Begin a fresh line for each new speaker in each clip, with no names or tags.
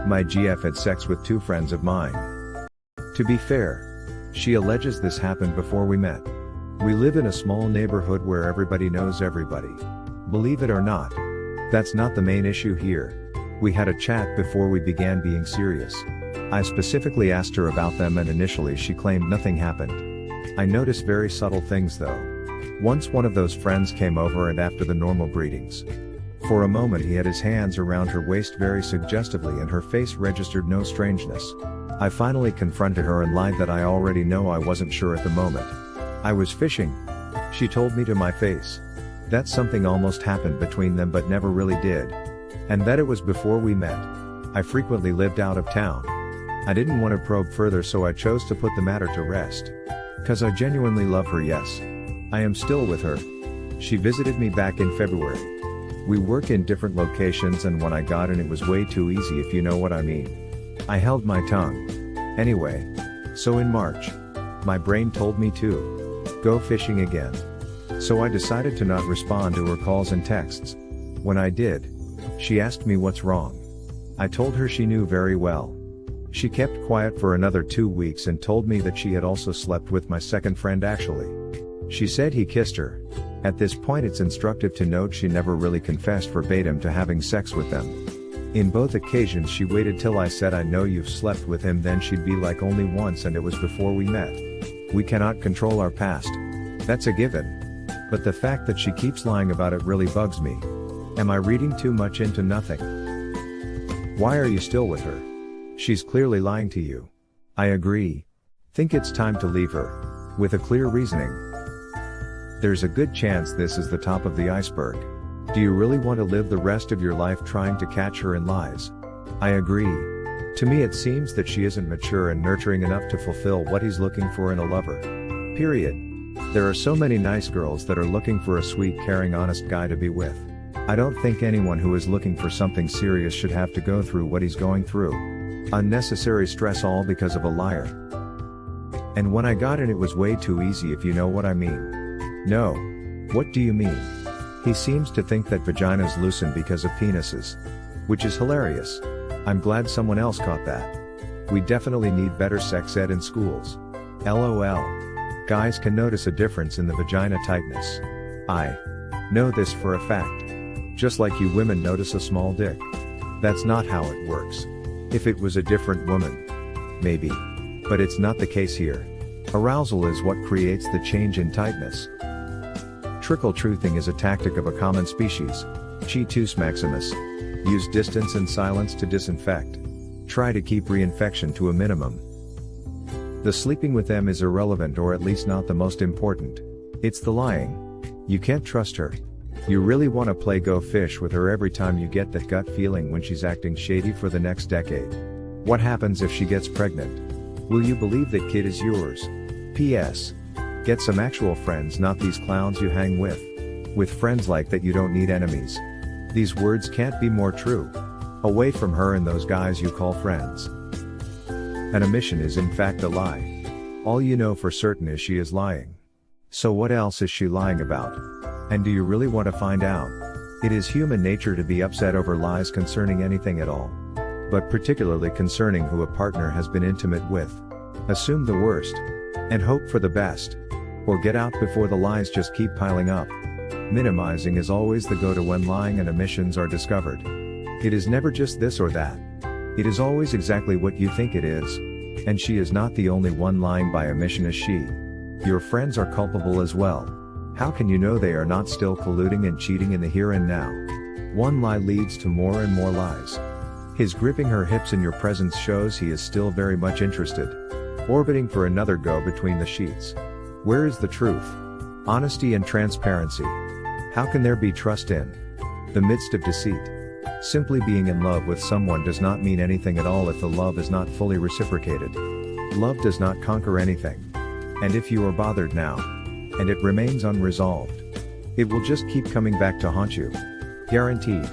My GF had sex with two friends of mine. To be fair, she alleges this happened before we met. We live in a small neighborhood where everybody knows everybody. Believe it or not, that's not the main issue here. We had a chat before we began being serious. I specifically asked her about them and initially she claimed nothing happened. I noticed very subtle things though. Once one of those friends came over and after the normal greetings. For a moment he had his hands around her waist very suggestively and her face registered no strangeness. I finally confronted her and lied that I already know I wasn't sure at the moment. I was fishing. She told me to my face. That something almost happened between them but never really did. And that it was before we met. I frequently lived out of town. I didn't want to probe further so I chose to put the matter to rest. 'Cause I genuinely love her, yes. I am still with her. She visited me back in February. We work in different locations and when I got in it was way too easy if you know what I mean. I held my tongue. Anyway. So in March. My brain told me to go fishing again. So I decided to not respond to her calls and texts. When I did, she asked me what's wrong. I told her she knew very well. She kept quiet for another 2 weeks and told me that she had also slept with my second friend actually. She said he kissed her. At this point it's instructive to note she never really confessed verbatim to having sex with them. In both occasions she waited till I said I know you've slept with him, then she'd be like only once and it was before we met. We cannot control our past. That's a given. But the fact that she keeps lying about it really bugs me. Am I reading too much into nothing? Why are you still with her? She's clearly lying to you. I agree. Think it's time to leave her. With a clear reasoning. There's a good chance this is the top of the iceberg. Do you really want to live the rest of your life trying to catch her in lies? I agree. To me it seems that she isn't mature and nurturing enough to fulfill what he's looking for in a lover. Period. There are so many nice girls that are looking for a sweet, caring, honest guy to be with. I don't think anyone who is looking for something serious should have to go through what he's going through. Unnecessary stress all because of a liar. And when I got in it was way too easy if you know what I mean. No. What do you mean? He seems to think that vaginas loosen because of penises. Which is hilarious. I'm glad someone else caught that. We definitely need better sex ed in schools. LOL. Guys can notice a difference in the vagina tightness. I know this for a fact. Just like you women notice a small dick. That's not how it works. If it was a different woman. Maybe. But it's not the case here. Arousal is what creates the change in tightness. Trickle-truthing is a tactic of a common species, Chetus maximus. Use distance and silence to disinfect. Try to keep reinfection to a minimum. The sleeping with them is irrelevant or at least not the most important. It's the lying. You can't trust her. You really want to play go fish with her every time you get that gut feeling when she's acting shady for the next decade. What happens if she gets pregnant? Will you believe that kid is yours? P.S. Get some actual friends, not these clowns you hang with. With friends like that you don't need enemies. These words can't be more true. Away from her and those guys you call friends. An omission is in fact a lie. All you know for certain is she is lying. So what else is she lying about? And do you really want to find out? It is human nature to be upset over lies concerning anything at all. But particularly concerning who a partner has been intimate with. Assume the worst. And hope for the best. Or get out before the lies just keep piling up. Minimizing is always the go-to when lying and omissions are discovered. It is never just this or that. It is always exactly what you think it is. And she is not the only one lying by omission, is she. Your friends are culpable as well. How can you know they are not still colluding and cheating in the here and now? One lie leads to more and more lies. His gripping her hips in your presence shows he is still very much interested. Orbiting for another go between the sheets. Where is the truth? Honesty and transparency. How can there be trust in the midst of deceit? Simply being in love with someone does not mean anything at all if the love is not fully reciprocated. Love does not conquer anything. And if you are bothered now, and it remains unresolved, it will just keep coming back to haunt you. Guaranteed.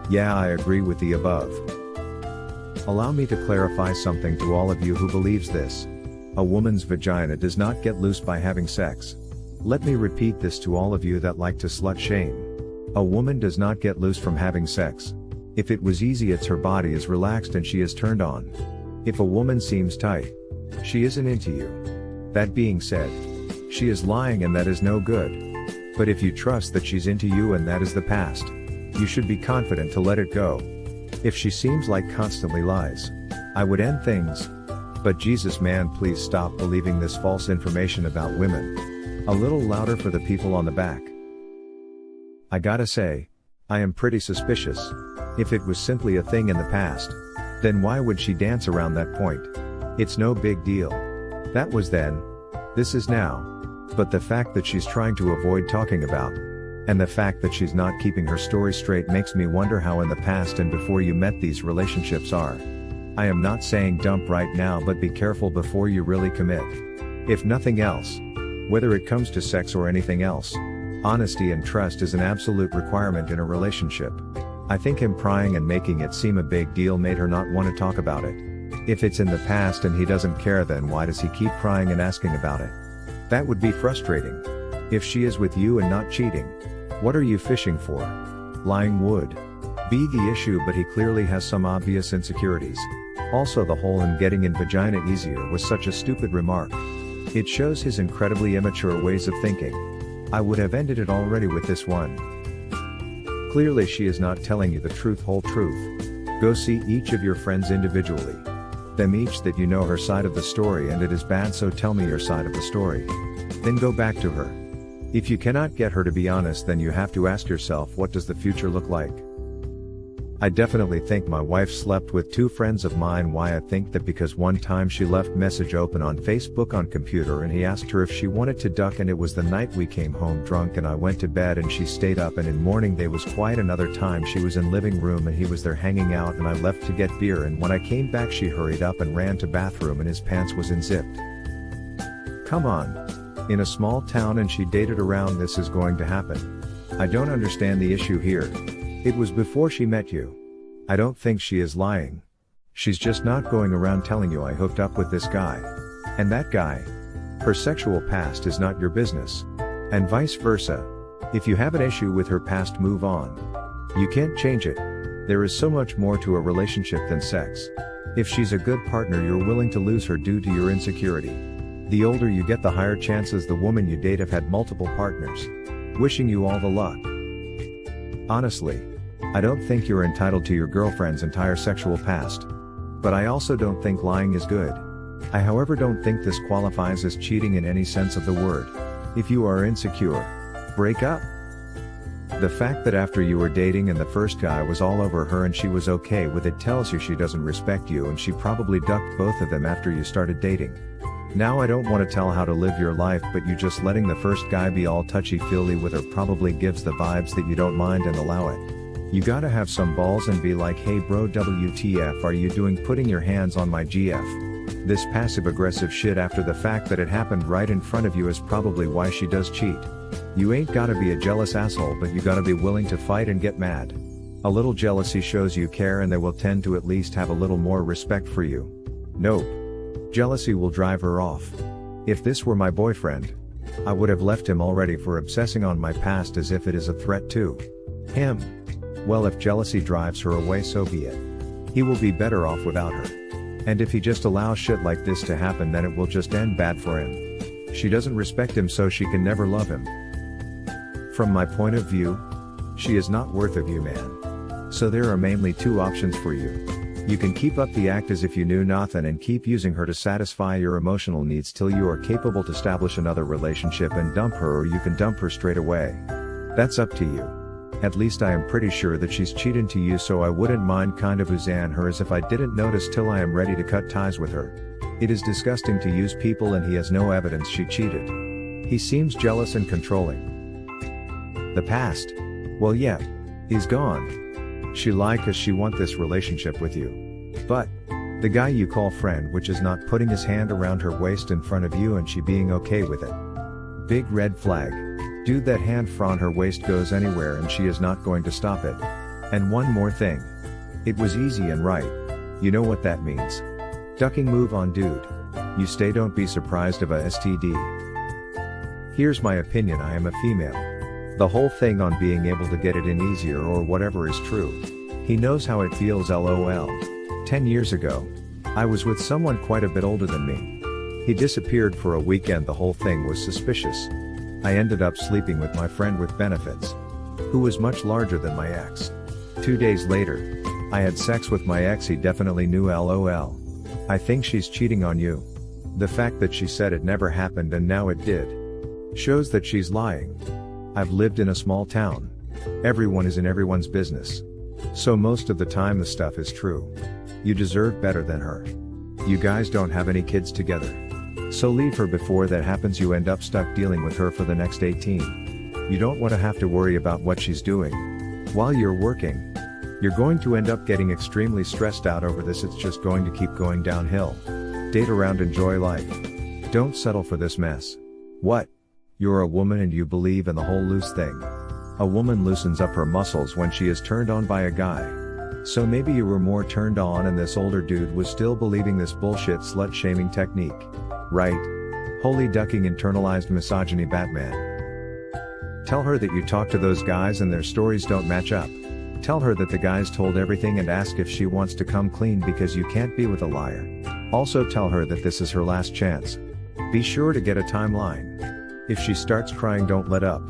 Yeah, I agree with the above. Allow me to clarify something to all of you who believes this. A woman's vagina does not get loose by having sex. Let me repeat this to all of you that like to slut shame. A woman does not get loose from having sex. If it was easy, it's her body is relaxed and she is turned on. If a woman seems tight, she isn't into you. That being said, she is lying and that is no good. But if you trust that she's into you and that is the past, you should be confident to let it go. If she seems like constantly lies, I would end things. But Jesus man, please stop believing this false information about women. A little louder for the people on the back. I gotta say, I am pretty suspicious. If it was simply a thing in the past, then why would she dance around that point? It's no big deal. That was then. This is now. But the fact that she's trying to avoid talking about, and the fact that she's not keeping her story straight makes me wonder how in the past and before you met these relationships are. I am not saying dump right now, but be careful before you really commit. If nothing else, whether it comes to sex or anything else, honesty and trust is an absolute requirement in a relationship. I think him prying and making it seem a big deal made her not want to talk about it. If it's in the past and he doesn't care, then why does he keep prying and asking about it? That would be frustrating. If she is with you and not cheating, what are you fishing for? Lying would be the issue, but he clearly has some obvious insecurities. Also, the whole "and getting in vagina easier" was such a stupid remark. It shows his incredibly immature ways of thinking. I would have ended it already with this one. Clearly she is not telling you the truth, whole truth. Go see each of your friends individually. Them each that you know her side of the story and it is bad, so tell me your side of the story. Then go back to her. If you cannot get her to be honest, then you have to ask yourself, what does the future look like? I definitely think my wife slept with two friends of mine. Why? I think that because one time she left message open on Facebook on computer and he asked her if she wanted to duck, and it was the night we came home drunk and I went to bed and she stayed up, and in morning they was quiet. Another time she was in living room and he was there hanging out and I left to get beer, and when I came back she hurried up and ran to bathroom and his pants was unzipped. Come on. In a small town and she dated around, this is going to happen. I don't understand the issue here. It was before she met you. I don't think she is lying. She's just not going around telling you I hooked up with this guy and that guy. Her sexual past is not your business. And vice versa. If you have an issue with her past, move on. You can't change it. There is so much more to a relationship than sex. If she's a good partner, you're willing to lose her due to your insecurity. The older you get, the higher chances the woman you date have had multiple partners. Wishing you all the luck. Honestly, I don't think you're entitled to your girlfriend's entire sexual past. But I also don't think lying is good. I, however, don't think this qualifies as cheating in any sense of the word. If you are insecure, break up. The fact that after you were dating and the first guy was all over her and she was okay with it tells you she doesn't respect you, and she probably ducked both of them after you started dating. Now I don't want to tell how to live your life, but you just letting the first guy be all touchy-feely with her probably gives the vibes that you don't mind and allow it. You gotta have some balls and be like, hey bro, WTF are you doing putting your hands on my GF? This passive-aggressive shit after the fact that it happened right in front of you is probably why she does cheat. You ain't gotta be a jealous asshole, but you gotta be willing to fight and get mad. A little jealousy shows you care and they will tend to at least have a little more respect for you. Nope. Jealousy will drive her off. If this were my boyfriend, I would have left him already for obsessing on my past as if it is a threat to him. Well, if jealousy drives her away, so be it. He will be better off without her. And if he just allows shit like this to happen, then it will just end bad for him. She doesn't respect him, so she can never love him. From my point of view, she is not worth of you, man. So there are mainly two options for you. You can keep up the act as if you knew nothing and keep using her to satisfy your emotional needs till you are capable to establish another relationship and dump her, or you can dump her straight away. That's up to you. At least I am pretty sure that she's cheating to you, so I wouldn't mind kind of oozing her as if I didn't notice till I am ready to cut ties with her. It is disgusting to use people and he has no evidence she cheated. He seems jealous and controlling. The past? Well, yeah, is gone. She lied cause she want this relationship with you. But the guy you call friend, which is not putting his hand around her waist in front of you and she being okay with it. Big red flag. Dude, that hand from her waist goes anywhere and she is not going to stop it. And one more thing. It was easy and right. You know what that means. Ducking, move on, dude. You stay, don't be surprised of a STD. Here's my opinion, I am a female. The whole thing on being able to get it in easier or whatever is true. He knows how it feels lol. 10 years ago. I was with someone quite a bit older than me. He disappeared for a weekend. The whole thing was suspicious. I ended up sleeping with my friend with benefits, who was much larger than my ex. 2 days later, I had sex with my ex. He definitely knew lol. I think she's cheating on you. The fact that she said it never happened and now it did shows that she's lying. I've lived in a small town. Everyone is in everyone's business. So most of the time the stuff is true. You deserve better than her. You guys don't have any kids together. So leave her before that happens. You end up stuck dealing with her for the next 18. You don't want to have to worry about what she's doing while you're working. You're going to end up getting extremely stressed out over this. It's just going to keep going downhill. Date around, enjoy life. Don't settle for this mess. What? You're a woman and you believe in the whole loose thing. A woman loosens up her muscles when she is turned on by a guy. So maybe you were more turned on and this older dude was still believing this bullshit slut shaming technique. Right? Holy ducking internalized misogyny Batman. Tell her that you talk to those guys and their stories don't match up. Tell her that the guys told everything and ask if she wants to come clean because you can't be with a liar. Also tell her that this is her last chance. Be sure to get a timeline. If she starts crying, don't let up.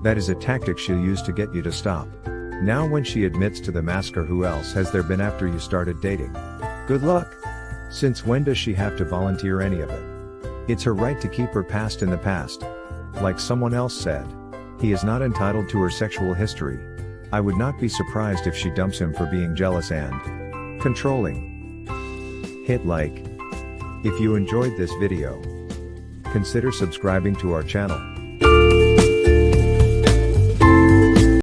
That is a tactic she'll use to get you to stop. Now when she admits to the massacre, who else has there been after you started dating? Good luck. Since when does she have to volunteer any of it? It's her right to keep her past in the past. Like someone else said, he is not entitled to her sexual history. I would not be surprised if she dumps him for being jealous and controlling. Hit like if you enjoyed this video. Consider subscribing to our channel.